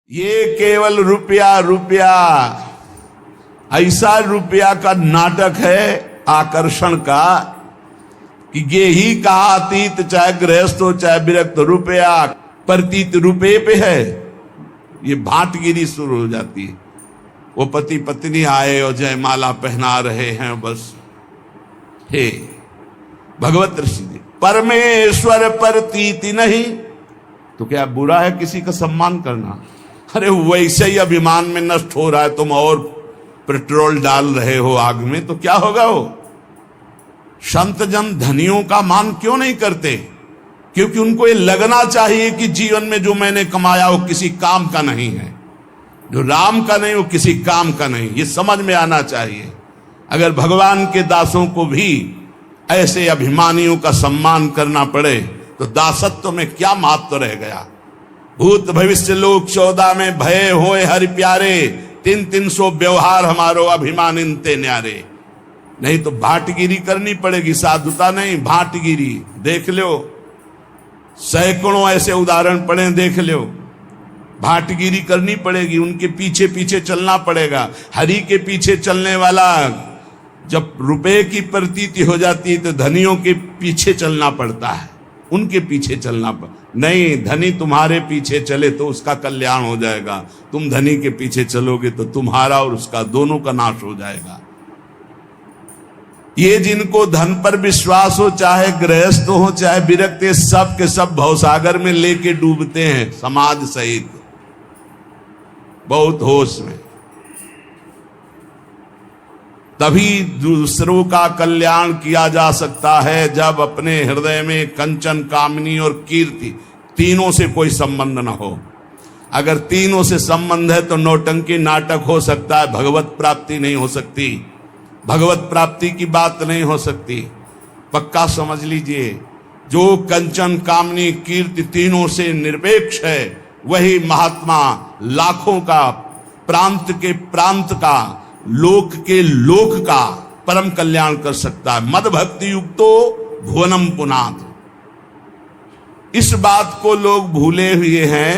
ये केवल रुपया रुपया, ऐसा रुपया का नाटक है आकर्षण का कि ये ही कहा अतीत चाहे गृहस्थ हो चाहे विरक्त, रुपया प्रतीत रुपये पे है। ये भाटगिरी शुरू हो जाती है। वो पति पत्नी आए और जयमाला पहना रहे हैं, बस हे भगवत ऋषि जी, परमेश्वर प्रतीति नहीं तो क्या बुरा है किसी का सम्मान करना? अरे वैसे ही अभिमान में नष्ट हो रहा है, तुम और पेट्रोल डाल रहे हो आग में, तो क्या होगा? वो संत जन धनियों का मान क्यों नहीं करते? क्योंकि उनको ये लगना चाहिए कि जीवन में जो मैंने कमाया वो किसी काम का नहीं है, जो राम का नहीं वो किसी काम का नहीं। ये समझ में आना चाहिए। अगर भगवान के दासों को भी ऐसे अभिमानियों का सम्मान करना पड़े तो दासत्व में क्या महत्व रह गया? भूत भविष्य लोक 14 में भय होए हरि प्यारे, 300 व्यवहार हमारो अभिमानिनते न्यारे। नहीं तो भाटगिरी करनी पड़ेगी, साधुता नहीं, भाटगिरी। देख लो, सैकड़ों ऐसे उदाहरण पड़े, देख लो। भाटगिरी करनी पड़ेगी, उनके पीछे पीछे चलना पड़ेगा। हरि के पीछे चलने वाला जब रुपए की प्रतीति हो जाती है तो धनियों के पीछे चलना पड़ता है, उनके पीछे चलना नहीं। धनी तुम्हारे पीछे चले तो उसका कल्याण हो जाएगा, तुम धनी के पीछे चलोगे तो तुम्हारा और उसका दोनों का नाश हो जाएगा। ये जिनको धन पर विश्वास हो, चाहे गृहस्थ हो चाहे विरक्त, सब के सब भवसागर में लेके डूबते हैं समाज सहित, बहुत होश में। तभी दूसरों का कल्याण किया जा सकता है जब अपने हृदय में कंचन, कामनी और कीर्ति, तीनों से कोई संबंध न हो। अगर तीनों से संबंध है तो नौटंकी नाटक हो सकता है, भगवत प्राप्ति नहीं हो सकती, भगवत प्राप्ति की बात नहीं हो सकती। पक्का समझ लीजिए, जो कंचन, कामनी, कीर्ति तीनों से निरपेक्ष है वही महात्मा लाखों का, प्रांत के प्रांत का, लोक के लोक का परम कल्याण कर सकता है। मद भक्ति युक्तो भुवनम पुनाथ। इस बात को लोग भूले हुए हैं।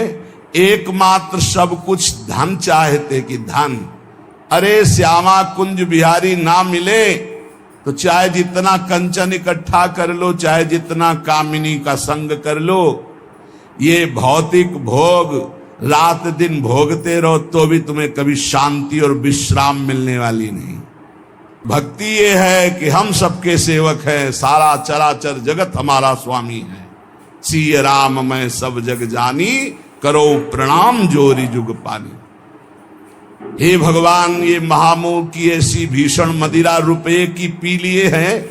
एकमात्र सब कुछ धन चाहते कि धन। अरे श्यामा कुंज बिहारी ना मिले तो चाहे जितना कंचन इकट्ठा कर लो, चाहे जितना कामिनी का संग कर लो, ये भौतिक भोग रात दिन भोगते रहो तो भी तुम्हें कभी शांति और विश्राम मिलने वाली नहीं। भक्ति ये है कि हम सबके सेवक हैं, सारा चराचर जगत हमारा स्वामी है। सिय राम मैं सब जग जानी, करो प्रणाम जोरी जुग पानी। हे भगवान, ये महामोह की ऐसी भीषण मदिरा रुपये की पी लिए हैं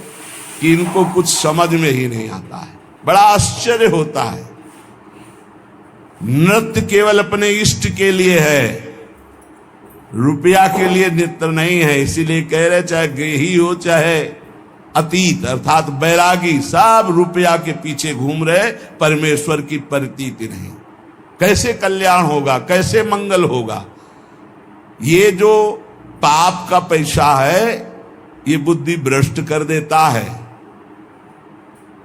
कि इनको कुछ समझ में ही नहीं आता है। बड़ा आश्चर्य होता है। नृत्य केवल अपने इष्ट के लिए है, रुपया के लिए नृत्य नहीं है। इसीलिए कह रहे चाहे गेही हो चाहे अतीत अर्थात बैरागी, सब रुपया के पीछे घूम रहे, परमेश्वर की प्रतीति नहीं। कैसे कल्याण होगा, कैसे मंगल होगा? ये जो पाप का पैसा है ये बुद्धि भ्रष्ट कर देता है।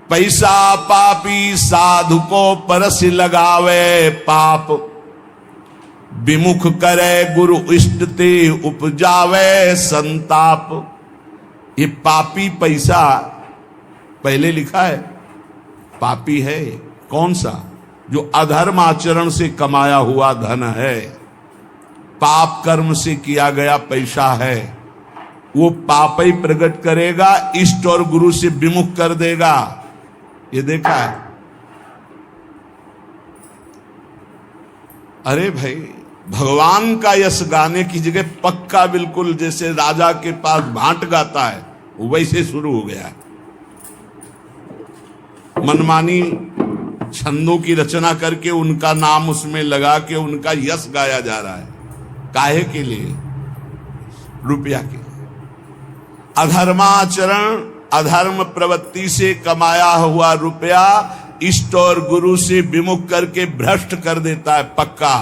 पैसा पापी साधु को परस लगावे, पाप विमुख करे गुरु इष्ट ते उपजावे संताप। ये पापी पैसा पहले लिखा है, पापी है कौन सा? जो अधर्म आचरण से कमाया हुआ धन है, पाप कर्म से किया गया पैसा है, वो पाप ही प्रकट करेगा, इष्ट और गुरु से विमुख कर देगा। ये देखा है? अरे भाई, भगवान का यश गाने की जगह पक्का बिल्कुल जैसे राजा के पास भांट गाता है वैसे शुरू हो गया है। मनमानी छंदों की रचना करके उनका नाम उसमें लगा के उनका यश गाया जा रहा है। काहे के लिए? रुपया के लिए। अधर्माचरण, अधर्म प्रवृत्ति से कमाया हुआ रुपया इष्ट और गुरु से विमुख करके भ्रष्ट कर देता है पक्का।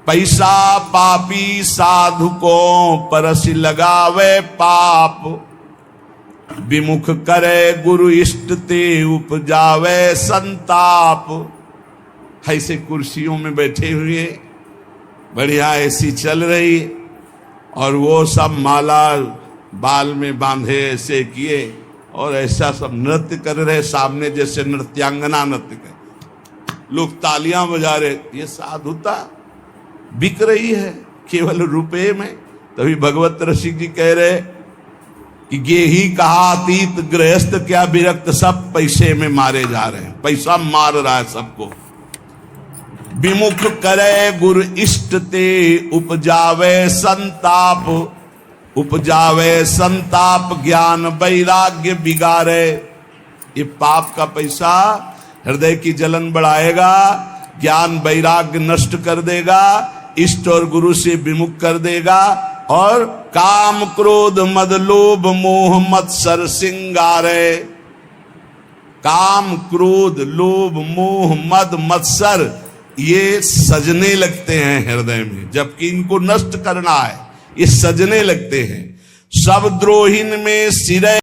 पैसा पापी साधु को परस लगावे, पाप विमुख करे गुरु इष्ट ते उपजावे संताप। ऐसे कुर्सियों में बैठे हुए बढ़िया एसी चल रही, और वो सब माला बाल में बांधे ऐसे किए और ऐसा सब नृत्य कर रहे सामने, जैसे नृत्यांगना नृत्य कर, लोग तालियां बजा रहे। ये साधुता बिक रही है केवल रुपए में। तभी भगवत रसिक जी कह रहे कि ये ही कहा अतीत गृहस्थ क्या विरक्त, सब पैसे में मारे जा रहे हैं, पैसा मार रहा है सबको। विमुख करे गुरु इष्ट ते उपजावे संताप, उपजावे संताप ज्ञान वैराग्य बिगाड़े। ये पाप का पैसा हृदय की जलन बढ़ाएगा, ज्ञान वैराग्य नष्ट कर देगा, इष्ट और गुरु से विमुख कर देगा, और काम क्रोध मद लोभ मोह मत्सर सिंगारे। काम क्रोध लोभ मोह मद मत्सर ये सजने लगते हैं हृदय में, जबकि इनको नष्ट करना है, ये सजने लगते हैं। सब द्रोहिन में सिरे